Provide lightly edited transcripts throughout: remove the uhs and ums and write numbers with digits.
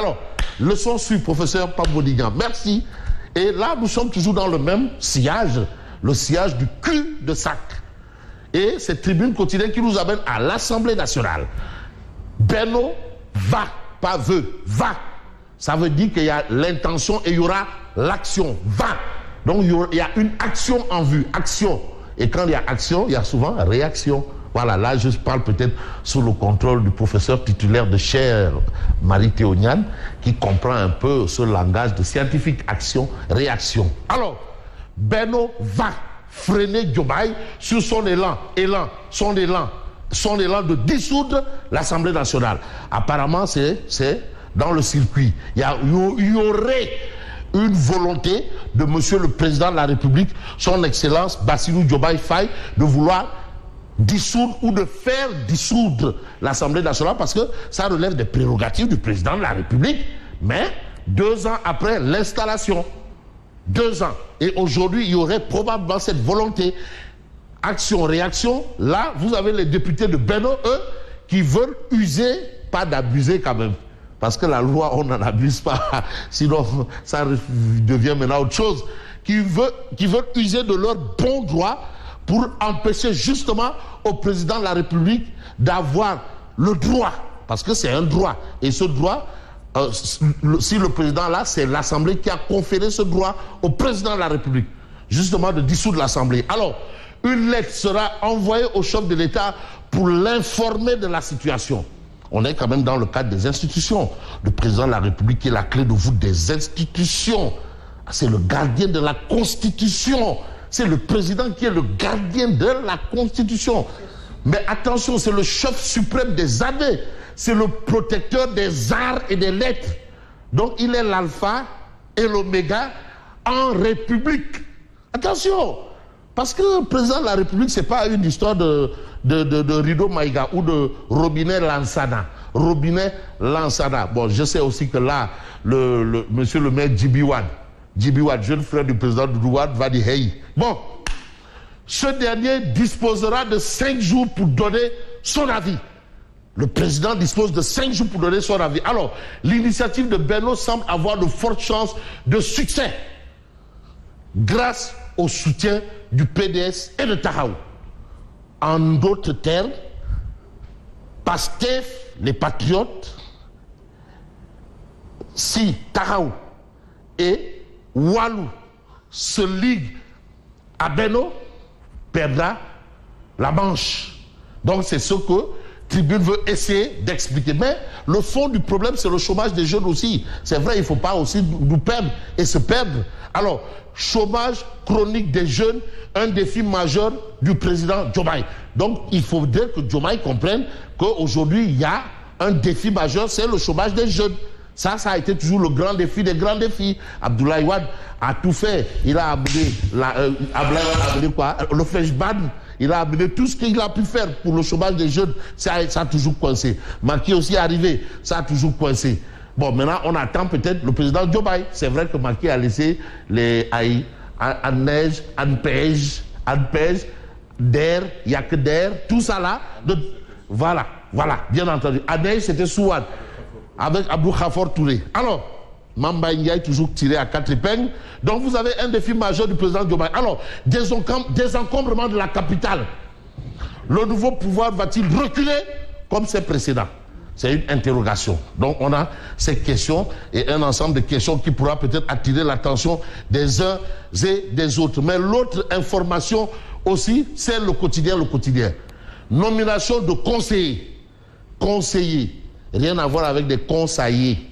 Alors, leçon sur professeur Pambodigan. Merci. Et là, nous sommes toujours dans le même sillage, le sillage du cul de sac. Et cette tribune quotidienne qui nous amène à l'Assemblée nationale. Benno va, pas veut, va. Ça veut dire qu'il y a l'intention et il y aura l'action. Va. Donc il y a une action en vue. Action. Et quand il y a action, il y a souvent réaction. Voilà, là je parle peut-être sous le contrôle du professeur titulaire de chaire Marie Théoniane, qui comprend un peu ce langage de scientifique. Action, réaction. Alors, Benno va freiner Diomaye sur son élan de dissoudre l'Assemblée nationale. Apparemment, c'est dans le circuit. Il y aurait une volonté de monsieur le président de la République, son excellence Bassirou Diomaye Faye, de vouloir dissoudre ou de faire dissoudre l'Assemblée nationale parce que ça relève des prérogatives du président de la République. Mais 2 ans après l'installation, 2 ans. Et aujourd'hui, il y aurait probablement cette volonté. Action, réaction. Là, vous avez les députés de Benno, eux, qui veulent user, pas d'abuser quand même. Parce que la loi, on n'en abuse pas. Sinon, ça devient maintenant autre chose. Qui veulent user de leur bon droit pour empêcher justement au président de la République d'avoir le droit. Parce que c'est un droit. Et ce droit, si le président là, c'est l'Assemblée qui a conféré ce droit au président de la République, justement de dissoudre l'Assemblée. Alors, une lettre sera envoyée au chef de l'État pour l'informer de la situation. On est quand même dans le cadre des institutions. Le président de la République qui est la clé de voûte des institutions. C'est le gardien de la Constitution. C'est le président qui est le gardien de la Constitution. Mais attention, c'est le chef suprême des abbés. C'est le protecteur des arts et des lettres. Donc il est l'alpha et l'oméga en République. Attention, parce que le président de la République, c'est pas une histoire de Rideau Maïga ou de Robinet Lansana. Robinet Lansana. Bon, je sais aussi que là, monsieur le maire Djibi Wade, jeune frère du président Doudou Wade, va dire hey. Bon, ce dernier disposera de 5 jours pour donner son avis. Le président dispose de 5 jours pour donner son avis. Alors, l'initiative de Benno semble avoir de fortes chances de succès grâce au soutien du PDS et de Tahaou. En d'autres termes, Pastef, les patriotes, si Tahaou et Walou se liguent à Benno, perdra la manche. Donc c'est ce que Tribune veut essayer d'expliquer. Mais le fond du problème, c'est le chômage des jeunes aussi. C'est vrai, il ne faut pas aussi nous perdre et se perdre. Alors, chômage chronique des jeunes, un défi majeur du président Diomaye. Donc, il faut dire que Diomaye comprenne qu'aujourd'hui, il y a un défi majeur, c'est le chômage des jeunes. Ça a été toujours le grand défi des grands défis. Abdoulaye Wade a tout fait. Il a amené le flashban. Il a amené tout ce qu'il a pu faire pour le chômage des jeunes. Ça a toujours coincé. Macky aussi est arrivé. Ça a toujours coincé. Bon, maintenant, on attend peut-être le président Diomaye. C'est vrai que Macky a laissé les haïs en neige, en pêche, d'air, il n'y a que d'air, tout ça là. Voilà, bien entendu. En neige, c'était Souad, avec Abdou Khafor Touré. Alors, Mamba Ndiaye toujours tiré à 4 épingles. Donc vous avez un défi majeur du président Diomaye. Alors, désencombrement de la capitale. Le nouveau pouvoir va-t-il reculer comme ses précédents? C'est une interrogation. Donc on a ces questions et un ensemble de questions qui pourra peut-être attirer l'attention des uns et des autres. Mais l'autre information aussi, c'est le quotidien. Nomination de conseillers. Rien à voir avec des conseillers.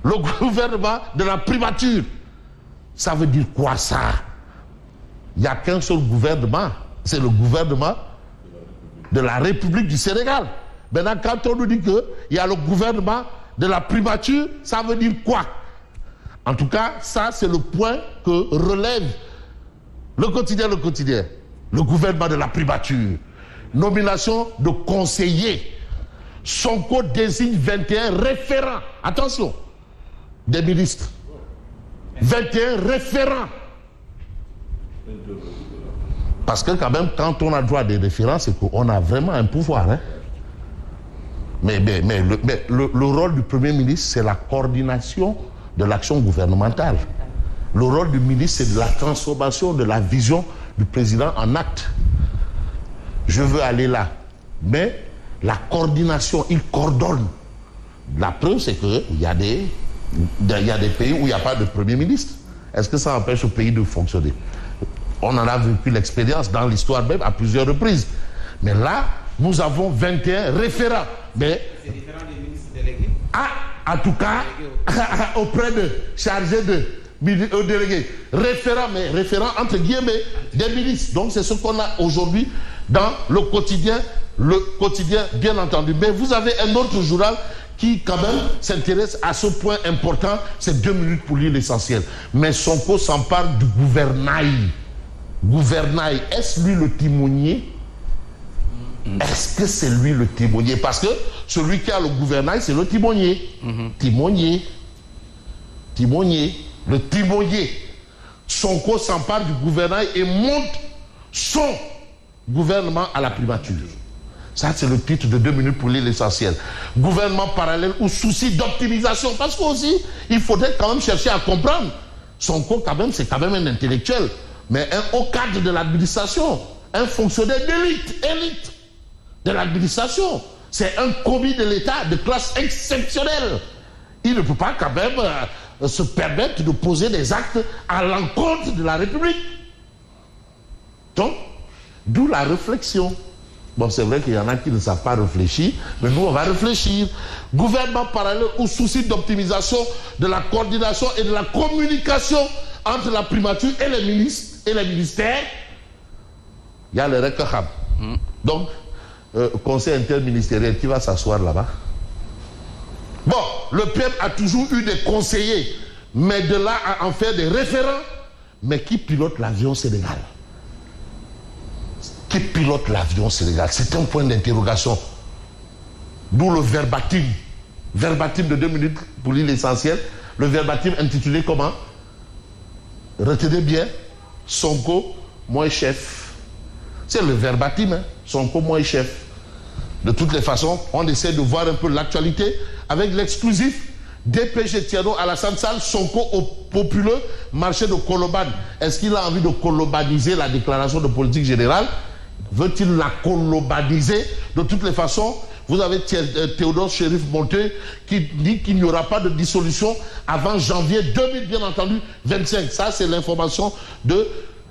Le gouvernement de la primature. Ça veut dire quoi ça? Il n'y a qu'un seul gouvernement. C'est le gouvernement de la République du Sénégal. Maintenant, quand on nous dit qu'il y a le gouvernement de la primature, ça veut dire quoi? En tout cas, ça c'est le point que relève le quotidien. Le gouvernement de la primature. Nomination de conseillers. Sonko désigne 21 référents. Attention, des ministres. 21 référents. Parce que quand même, quand on a droit à des référents, c'est qu'on a vraiment un pouvoir. Hein? Mais le rôle du Premier ministre, c'est la coordination de l'action gouvernementale. Le rôle du ministre, c'est de la transformation de la vision du président en acte. Je veux aller là. Mais la coordination, il coordonne. La preuve, c'est qu'il y a des pays où il n'y a pas de Premier ministre. Est-ce que ça empêche au pays de fonctionner? On en a vécu l'expérience dans l'histoire même à plusieurs reprises. Mais là, nous avons 21 référents. Mais c'est différent des ministres délégués. Ah, en tout cas, auprès de chargés de délégués, référents, mais référents entre guillemets des ministres. Donc c'est ce qu'on a aujourd'hui dans le quotidien bien entendu. Mais vous avez un autre journal qui quand même s'intéresse à ce point important, c'est 2 minutes pour lire l'essentiel. Mais Sonko s'empare du gouvernail. Gouvernail, est-ce lui le timonier? Est-ce que c'est lui le timonier? Parce que celui qui a le gouvernail, c'est le timonier. Timonier. Le timonier. Sonko s'empare du gouvernail et monte son gouvernement à la primature. Ça, c'est le titre de 2 minutes pour lire l'essentiel. Gouvernement parallèle ou souci d'optimisation. Parce qu'aussi, il faudrait quand même chercher à comprendre. Sonko, quand même, c'est quand même un intellectuel. Mais un haut cadre de l'administration. Un fonctionnaire élite de l'administration. C'est un commis de l'État de classe exceptionnelle. Il ne peut pas quand même se permettre de poser des actes à l'encontre de la République. Donc, d'où la réflexion. Bon, c'est vrai qu'il y en a qui ne savent pas réfléchir, mais nous, on va réfléchir. Gouvernement parallèle au souci d'optimisation de la coordination et de la communication entre la primature et les ministres et les ministères. Il y a le RECAHAM. Donc, conseil interministériel qui va s'asseoir là-bas. Bon, le PM a toujours eu des conseillers, mais de là à en faire des référents, mais qui pilote l'avion Sénégal? Qui pilote l'avion Sénégal? C'est un point d'interrogation. D'où le verbatim. Verbatim de 2 minutes pour lire l'essentiel. Le verbatim intitulé comment? Retenez bien. Sonko, moi chef. C'est le verbatim, hein? Sonko, moi chef. De toutes les façons, on essaie de voir un peu l'actualité avec l'exclusif DPG Tiano Alassane Sall, Sonko au populeux marché de Colobane. Est-ce qu'il a envie de colobaniser la déclaration de politique générale? Veut-il la colobaniser? De toutes les façons, vous avez Théodore Chérif Monteux qui dit qu'il n'y aura pas de dissolution avant janvier 2000, bien entendu, 25. Ça, c'est l'information de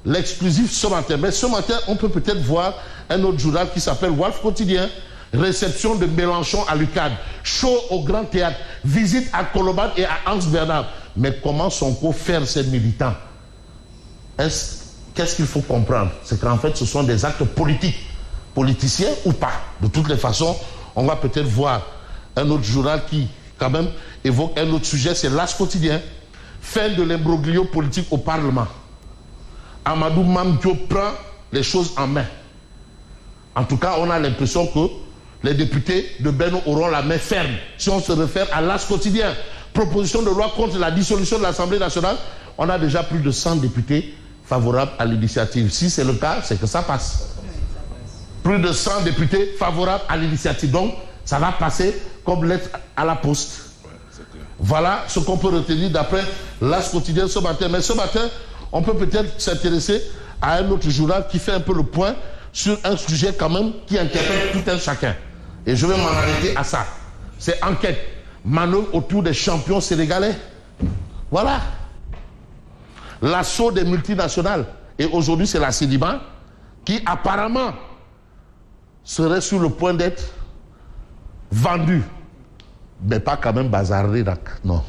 l'exclusif ce matin. Mais ce matin, on peut peut-être voir un autre journal qui s'appelle Wolf Quotidien. Réception de Mélenchon à l'UCAD. Show au Grand Théâtre. Visite à Colobane et à Anse Bernard. Mais comment Sonko faire ces militants? Qu'est-ce qu'il faut comprendre? C'est qu'en fait, ce sont des actes politiques. Politiciens ou pas. De toutes les façons, on va peut-être voir un autre journal qui, quand même, évoque un autre sujet. C'est l'As Quotidien. Fin de l'imbroglio politique au Parlement. Amadou Mamdio prend les choses en main. En tout cas, on a l'impression que les députés de Benno auront la main ferme. Si on se réfère à l'As Quotidien, proposition de loi contre la dissolution de l'Assemblée nationale, on a déjà plus de 100 députés favorables à l'initiative. Si c'est le cas, c'est que ça passe. Plus de 100 députés favorables à l'initiative. Donc, ça va passer comme lettre à la poste. Voilà ce qu'on peut retenir d'après l'As Quotidien ce matin. Mais ce matin, on peut peut-être s'intéresser à un autre journal qui fait un peu le point sur un sujet quand même qui interpelle tout un chacun. Et je vais m'en arrêter à ça. C'est enquête. Manœuvre autour des champions sénégalais. Voilà. L'assaut des multinationales. Et aujourd'hui, c'est la Sedima qui apparemment serait sur le point d'être vendue. Mais pas quand même bazardée, non.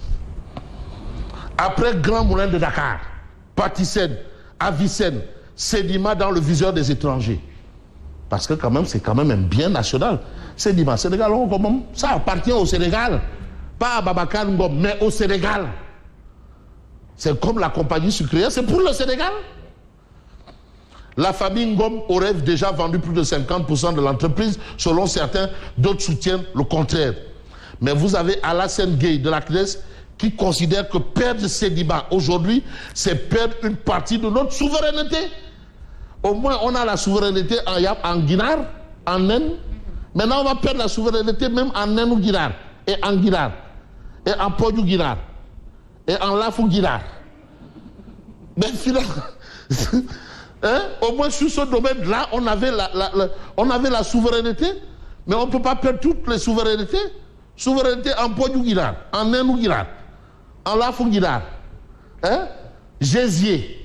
Après Grand Moulin de Dakar, Patisen, Avicenne, Sedima dans le viseur des étrangers. Parce que quand même, c'est quand même un bien national. Sedima, Sénégal, ça appartient au Sénégal. Pas à Babacar Ngom, mais au Sénégal. C'est comme la compagnie sucrière, c'est pour le Sénégal. La famille Ngom aurait déjà vendu plus de 50% de l'entreprise, selon certains, d'autres soutiennent le contraire. Mais vous avez Alassane Gueye de la CNES qui considère que perdre Sedima aujourd'hui, c'est perdre une partie de notre souveraineté. Au moins, on a la souveraineté en Guinard, en Inde, Maintenant, on va perdre la souveraineté même en Nénou-Guinard, et en Guinard, et en Podou-Guinard, et en Lafou-Guinard. Mais finalement, hein, au moins sur ce domaine-là, on avait la souveraineté, mais on ne peut pas perdre toutes les souverainetés. Souveraineté en Podou-Guinard, en Nénou-Guinard, en Lafou-Guinard, hein, Gésier.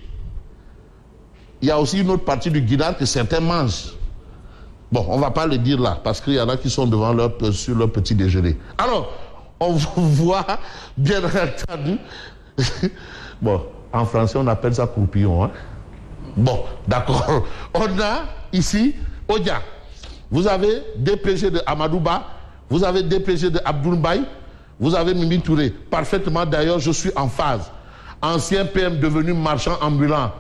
Il y a aussi une autre partie du Guinard que certains mangent. Bon, on ne va pas le dire là, parce qu'il y en a qui sont devant sur leur petit déjeuner. Alors, on voit, bien entendu, bon, en français, on appelle ça croupillon. Hein? Bon, d'accord. On a ici, Odia, vous avez DPG de Amadouba, vous avez DPG de Abdoulaye, vous avez Mimi Touré. Parfaitement, d'ailleurs, je suis en phase. Ancien PM devenu marchand ambulant,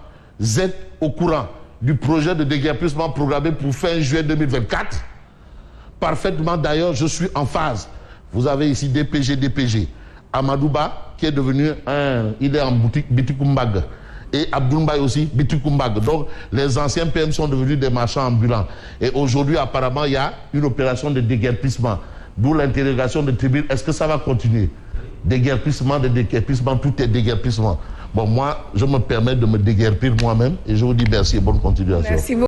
Z au courant du projet de déguerpissement programmé pour fin juillet 2024. Parfaitement, d'ailleurs, je suis en phase. Vous avez ici DPG. Amadouba, qui est devenu il est en boutique Bitikumbag. Et Abdoulaye aussi, Bitikumbag. Donc, les anciens PM sont devenus des marchands ambulants. Et aujourd'hui, apparemment, il y a une opération de déguerpissement. D'où l'interrogation de Tribune. Est-ce que ça va continuer? Déguerpissement, tout est déguerpissement. Bon, moi, je me permets de me déguerpir moi-même et je vous dis merci et bonne continuation. Merci beaucoup.